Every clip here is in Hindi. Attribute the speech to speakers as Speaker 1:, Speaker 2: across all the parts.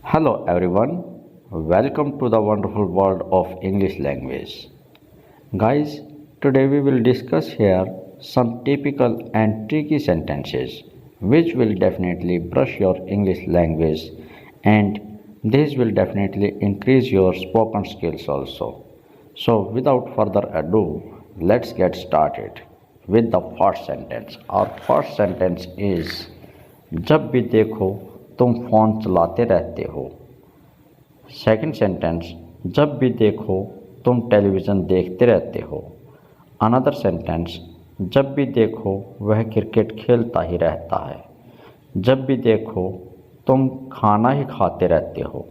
Speaker 1: Hello everyone, welcome to the wonderful world of English language. Guys, today we will discuss here some typical and tricky sentences which will definitely brush your English language and this will definitely increase your spoken skills also. So without further ado, let's get started with the first sentence. Our first sentence is जब भी देखो तुम फ़ोन चलाते रहते हो। सेकंड सेंटेंस जब भी देखो तुम टेलीविज़न देखते रहते हो। अनदर सेंटेंस जब भी देखो वह क्रिकेट खेलता ही रहता है। जब भी देखो तुम खाना ही खाते रहते हो।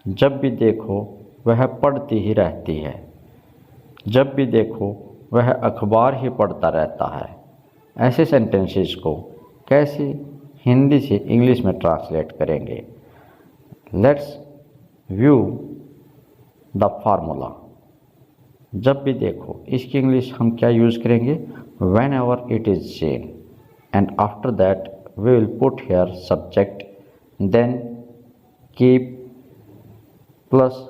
Speaker 1: जब भी देखो वह पढ़ती ही रहती है। जब भी देखो वह अखबार ही पढ़ता रहता है। ऐसे सेंटेंसेस को कैसे हिंदी से इंग्लिश में ट्रांसलेट करेंगे? Let's view the formula. जब भी देखो इसकी इंग्लिश हम क्या यूज़ करेंगे? Whenever it is seen and after that we will put here subject then keep plus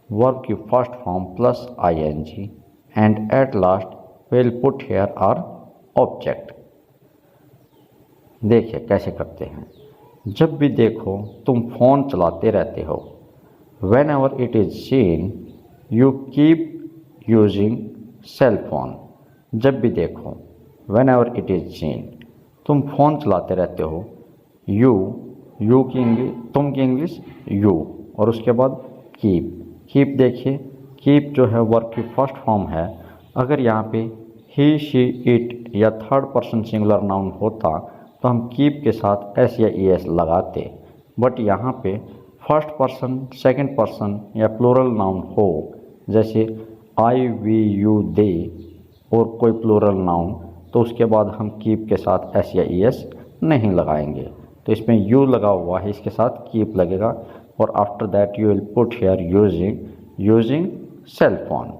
Speaker 1: verb की first form plus ing and at last we will put here our object। देखिए कैसे करते हैं। जब भी देखो तुम फ़ोन चलाते रहते हो। Whenever it is seen you keep using cell phone. जब भी देखो whenever it is seen तुम फ़ोन चलाते रहते हो। यू की इंग्लिश, तुम की इंग्लिश यू, और उसके बाद कीप देखिए, कीप जो है वर्ब की फर्स्ट फॉर्म है। अगर यहाँ पे ही शी इट या थर्ड पर्सन सिंगुलर नाउन होता तो हम कीप के साथ एस या ईएस लगाते, बट यहाँ पे फर्स्ट पर्सन, सेकंड पर्सन या प्लूरल नाउन हो, जैसे आई, वी, यू, दे और कोई प्लूरल नाउन, तो उसके बाद हम कीप के साथ एस या ईएस नहीं लगाएंगे। तो इसमें यू लगा हुआ है, इसके साथ कीप लगेगा और after that you will put here using cell phone.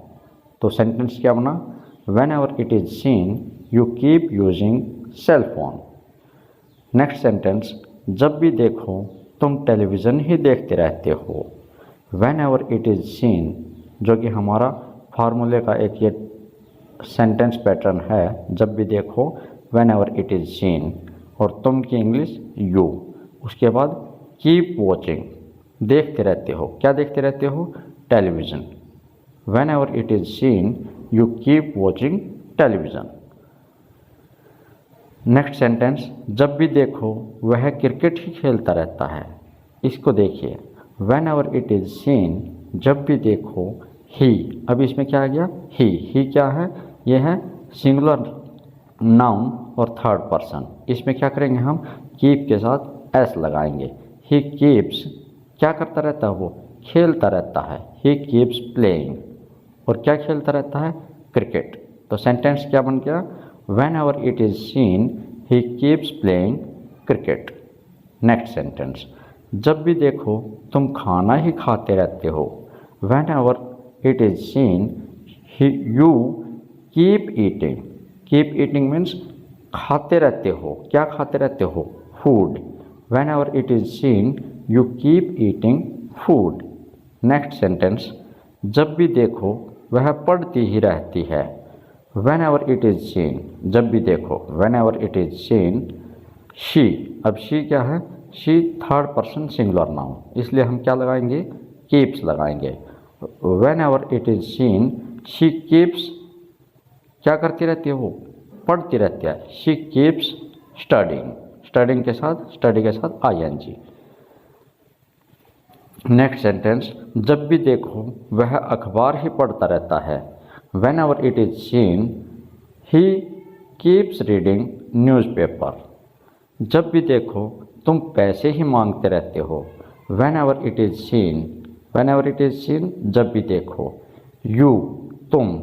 Speaker 1: तो सेंटेंस क्या बना? Whenever it is seen you keep using cell phone. Next sentence जब भी देखो तुम टेलीविज़न ही देखते रहते हो। Whenever it is seen जो कि हमारा फार्मूले का एक ये सेंटेंस पैटर्न है। जब भी देखो whenever it is scene और तुम की इंग्लिश यू, उसके बाद कीप वॉचिंग, देखते रहते हो। क्या देखते रहते हो? Television. When ever it is seen you keep watching television. Next sentence जब भी देखो वह क्रिकेट ही खेलता रहता है। इसको देखिए, when ever it is scene जब भी देखो ही, अब इसमें क्या आ गया? ही क्या है? ये है सिंगुलर नाउन और थर्ड पर्सन। इसमें क्या करेंगे हम? कीप के साथ एस लगाएंगे। ही कीप्स, क्या करता रहता है? वो खेलता रहता है। ही कीप्स प्लेइंग, और क्या खेलता रहता है? क्रिकेट। तो सेंटेंस क्या बन गया? When ever it is scene he keeps playing cricket. Next sentence जब भी देखो तुम खाना ही खाते रहते हो। Whenever it is seen you keep eating. Keep eating means खाते रहते हो। क्या खाते रहते हो? Food. When ever it is seen you keep eating food. Next sentence जब भी देखो वह पढ़ती ही रहती है। When ever it is scene जब भी देखो whenever it is scene she, अब शी क्या है? She third person singular noun, इसलिए हम क्या लगाएंगे? कीप्स लगाएंगे। When ever it is scene she keeps, क्या करती रहती है? वो पढ़ती रहती है। शी कीप्स स्टडिंग, स्टडी के साथ ing। नेक्स्ट सेंटेंस जब भी देखो वह अखबार ही पढ़ता रहता है। When ever it is scene he keeps reading newspaper. जब भी देखो तुम पैसे ही मांगते रहते हो। Whenever it is scene जब भी देखो यू, तुम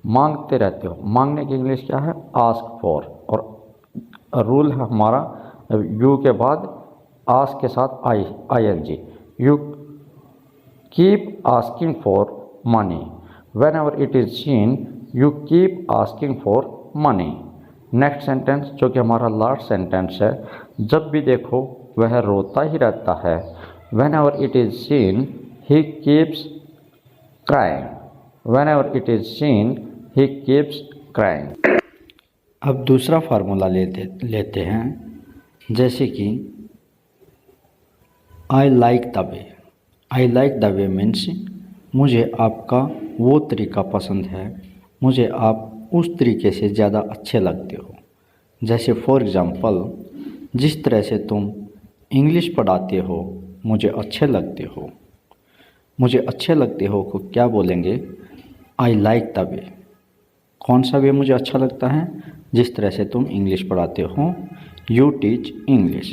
Speaker 1: मांगते रहते हो। मांगने की इंग्लिश क्या है? आस्क फॉर, और रूल है हमारा यू के बाद आस्क के साथ ing। You keep asking for money. When ever it is seen you keep asking for money. Next sentence जो कि हमारा लास्ट सेंटेंस है, जब भी देखो वह रोता ही रहता है। Whenever it is seen, he keeps crying. Whenever it is seen, he keeps crying. अब दूसरा फार्मूला लेते हैं, जैसे कि आई like the way. I like the way means मुझे आपका वो तरीका पसंद है, मुझे आप उस तरीके से ज़्यादा अच्छे लगते हो। जैसे फॉर एग्ज़ाम्पल, जिस तरह से तुम इंग्लिश पढ़ाते हो मुझे अच्छे लगते हो। मुझे अच्छे लगते हो को क्या बोलेंगे? आई लाइक द वे। कौन सा वे मुझे अच्छा लगता है? जिस तरह से तुम इंग्लिश पढ़ाते हो। You teach English.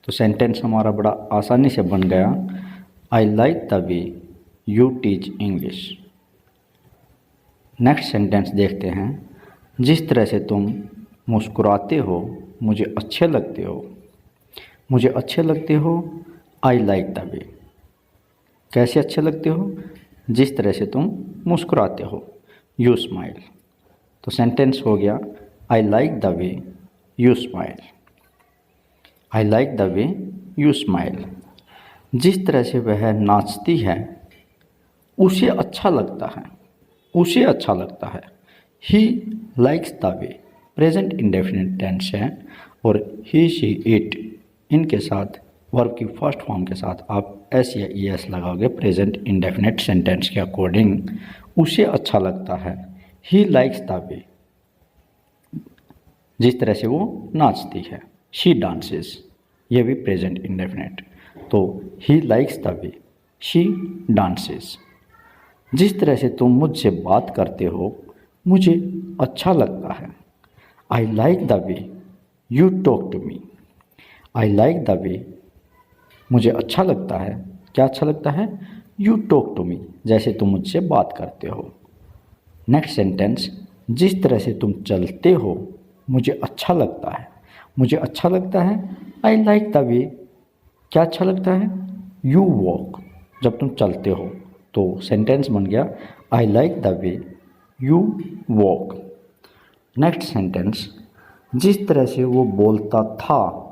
Speaker 1: तो सेंटेंस हमारा बड़ा आसानी से बन गया, आई like the way you teach English. Next sentence देखते हैं, जिस तरह से तुम मुस्कुराते हो मुझे अच्छे लगते हो। मुझे अच्छे लगते हो, आई लाइक द वे। कैसे अच्छे लगते हो? जिस तरह से तुम मुस्कुराते हो, यू स्माइल। तो सेंटेंस हो गया, आई like the way you smile. I like the way you smile. जिस तरह से वह नाचती है उसे अच्छा लगता है। उसे अच्छा लगता है, he likes the way. Present indefinite tense है और ही शी इट इनके साथ वर्ब की फर्स्ट फॉर्म के साथ आप एस या ई एस लगाओगे प्रेजेंट इंडेफिनिट सेंटेंस के अकॉर्डिंग। उसे अच्छा लगता है, ही लाइक्स द वे। जिस तरह से वो नाचती है, शी डांसेस, ये भी प्रेजेंट इंडेफिनिट। तो ही likes the way she dances. जिस तरह से तुम मुझसे बात करते हो मुझे अच्छा लगता है, I like the way you talk to me. I like the way, मुझे अच्छा लगता है। क्या अच्छा लगता है? यू टॉक टू मी, जैसे तुम मुझसे बात करते हो। नेक्स्ट सेंटेंस, जिस तरह से तुम चलते हो मुझे अच्छा लगता है। मुझे अच्छा लगता है, आई लाइक द वे। क्या अच्छा लगता है? यू वॉक, जब तुम चलते हो। तो सेंटेंस बन गया, आई like the way you walk. Next sentence, जिस तरह से वो बोलता था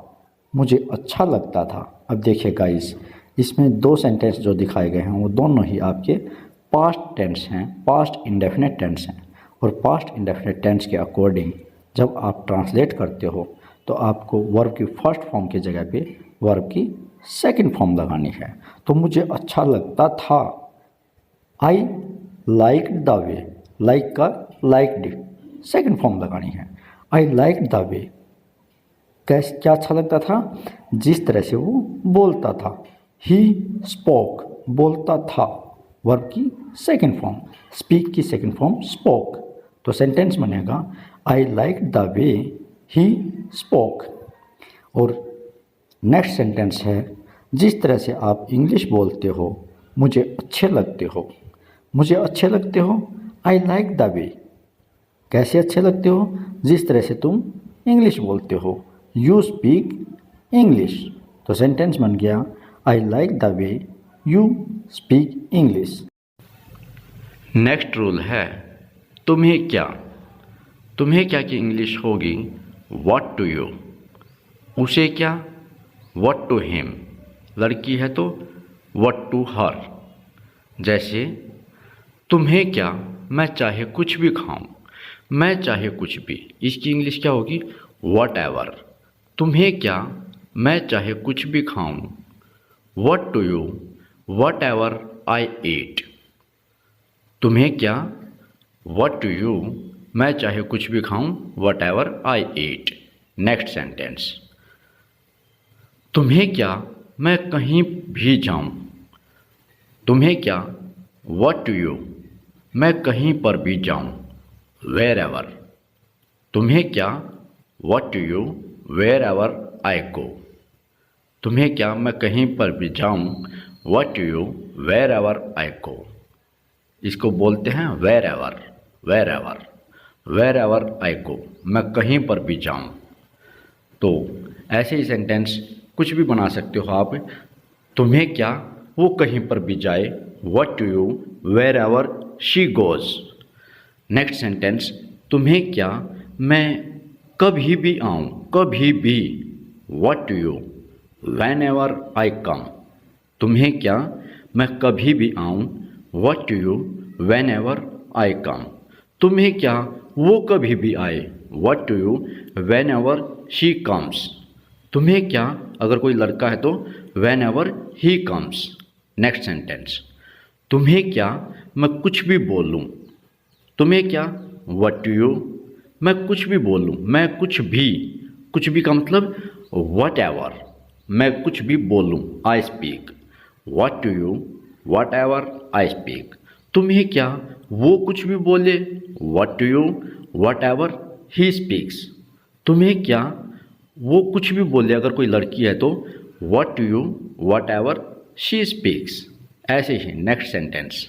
Speaker 1: मुझे अच्छा लगता था। अब देखिए गाइस, इसमें दो सेंटेंस जो दिखाए गए हैं वो दोनों ही आपके पास्ट टेंस हैं, पास्ट इंडेफिनिट टेंस हैं। और पास्ट इंडेफिनिट टेंस के अकॉर्डिंग जब आप ट्रांसलेट करते हो तो आपको वर्ब की फर्स्ट फॉर्म की जगह पे वर्ब की सेकंड फॉर्म लगानी है। तो मुझे अच्छा लगता था, आई लाइक द वे, लाइक का लाइक्ड सेकंड फॉर्म लगानी है। आई लाइक द वे, कैसे क्या अच्छा लगता था? जिस तरह से वो बोलता था। ही स्पोक, बोलता था, वर्ब की सेकंड फॉर्म। स्पीक की सेकंड फॉर्म स्पोक। तो सेंटेंस बनेगा, आई like the way he spoke. और नेक्स्ट सेंटेंस है, जिस तरह से आप इंग्लिश बोलते हो मुझे अच्छे लगते हो। मुझे अच्छे लगते हो, आई लाइक द वे। कैसे अच्छे लगते हो? जिस तरह से तुम इंग्लिश बोलते हो, यू स्पीक इंग्लिश। तो सेंटेंस बन गया, आई like the way you speak English. Next rule है, तुम्हें क्या। तुम्हें क्या की इंग्लिश होगी व्हाट टू यू। उसे क्या, व्हाट टू हिम। लड़की है तो व्हाट टू हर। जैसे तुम्हें क्या, मैं चाहे कुछ भी खाऊं। मैं चाहे कुछ भी, इसकी इंग्लिश क्या होगी? Whatever. तुम्हें क्या, मैं चाहे कुछ भी खाऊं। What to you, whatever I eat. तुम्हें क्या, व्हाट टू यू, मैं चाहे कुछ भी खाऊं, what ever I eat. Next sentence, तुम्हें क्या, मैं कहीं भी जाऊं। तुम्हें क्या, व्हाट टू यू, मैं कहीं पर भी जाऊं, वेयर एवर। तुम्हें क्या, what to you, wherever I go. तुम्हें क्या, मैं कहीं पर भी जाऊं, what to you, wherever I go. इसको बोलते हैं wherever, wherever, wherever I go, मैं कहीं पर भी जाऊं। तो ऐसे ही सेंटेंस कुछ भी बना सकते हो आप। तुम्हें क्या, वो कहीं पर भी जाए, what to you, wherever she goes. Next sentence, तुम्हें क्या, मैं कभी भी आऊँ, कभी भी, what to you, whenever I come. तुम्हें क्या, मैं कभी भी आऊँ, what to you whenever I come. तुम्हें क्या, वो कभी भी आए, what to you whenever she comes. तुम्हें क्या, अगर कोई लड़का है तो whenever he comes. Next sentence, तुम्हें क्या, मैं कुछ भी बोल लूँ। तुम्हें क्या, व्हाट टू यू, मैं कुछ भी बोल लूँ, मैं कुछ भी का मतलब व्हाट एवर, मैं कुछ भी बोल लूँ, I speak. What to you whatever I speak. तुम्हें क्या, वो कुछ भी बोले, what to you whatever he speaks. तुम्हें क्या, वो कुछ भी बोले, अगर कोई लड़की है तो what to you whatever she speaks. ऐसे ही नेक्स्ट सेंटेंस,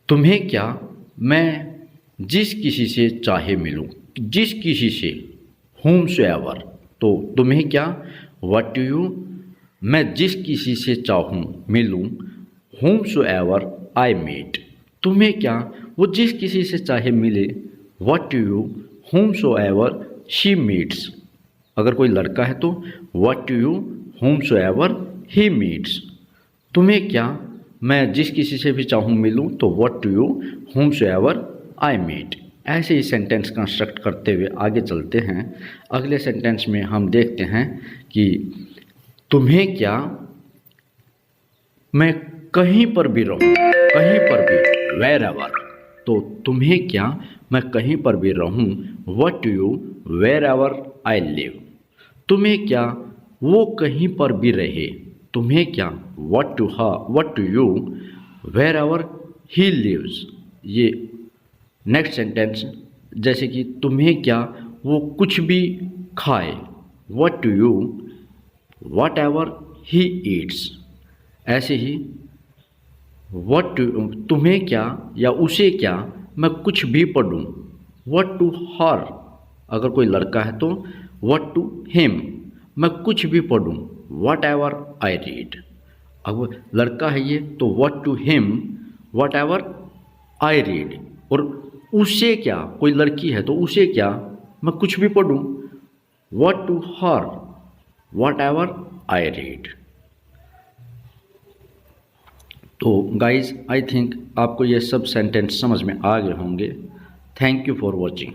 Speaker 1: तुम्हें क्या, मैं जिस किसी से चाहे मिलूं, जिस किसी से, whom so ever। तो तुम्हें क्या, व्हाट टू यू, मैं जिस किसी से चाहूँ मिलूं, whom so ever I meet। तुम्हें क्या, वो जिस किसी से चाहे मिले, what to you whom so ever she meets। अगर कोई लड़का है तो what to you whom so ever he meets। तुम्हें क्या, मैं जिस किसी से भी चाहूँ मिलूँ, तो what to you whom so ever I meet। ऐसे ही सेंटेंस कंस्ट्रक्ट करते हुए आगे चलते हैं। अगले सेंटेंस में हम देखते हैं कि तुम्हें क्या, मैं कहीं पर भी रहूँ, कहीं पर भी, वेर एवर। तो तुम्हें क्या, मैं कहीं पर भी रहूँ, what to you wherever I live. तुम्हें क्या, वो कहीं पर भी रहे। तुम्हें क्या, what to you wherever he lives. ये नेक्स्ट सेंटेंस, जैसे कि तुम्हें क्या, वो कुछ भी खाए, what to you whatever he eats. ऐसे ही व्हाट टू, तुम्हें क्या या उसे क्या, मैं कुछ भी पढ़ूँ, व्हाट टू हर। अगर कोई लड़का है तो व्हाट टू हिम, मैं कुछ भी पढ़ूँ, व्हाट एवर आई रीड। अब लड़का है ये तो what to him whatever I read. और उसे क्या, कोई लड़की है तो उसे क्या, मैं कुछ भी पढ़ूँ, what to her whatever I read. तो गाइज आई थिंक आपको ये सब सेंटेंस समझ में आ गए होंगे। Thank you for watching.